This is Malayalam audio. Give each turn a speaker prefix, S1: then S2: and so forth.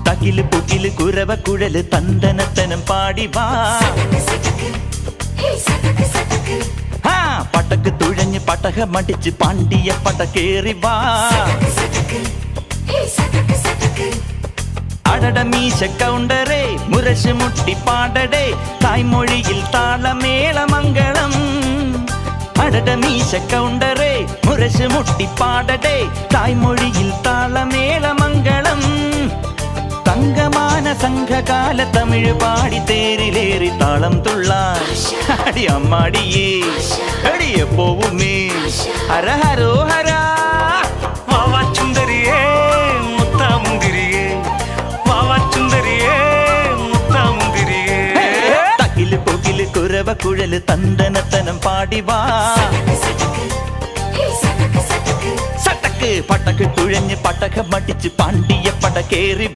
S1: തകില് പുകില് കുരവ കുഴല് തന്തനത്തനം പാടി വാ. പടക്ക് തുഴഞ്ഞ് പടകമടിച്ച് പാണ്ടിയ പടകേറി വാ. അടട മീശ കൗണ്ടറേ മുരശ് മുട്ടി പാടടേ തായ്മൊഴിയിൽ താളമേളമംഗളം. അടട മീശ കൗണ്ടറേ മുരശ് മുട്ടി പാടടേ തായ്മൊഴിയിൽ താളമേളമംഗളം. തങ്കമാന സംഘകാല തമിഴ് പാടി തേരിലേറി താളം തുള്ളാൻ അടി അമ്മാടിയേ അടിയെ പോവുമേ ഹര ഹരോ ഹരാ.
S2: വാവാച്ചുന്തരിയേ മുത്താമുന്തിരിയേ വാവാച്ചുന്തരിയേ മുത്താമുന്തിരിയേ.
S1: തകില് പുകില് കുരവ കുഴല് തന്തനത്തനം പാടി വാ. സട്ടക്ക് പടക്ക് തുഴഞ്ഞ് പടകമടിച്ച് പാണ്ടിയ പടകേറി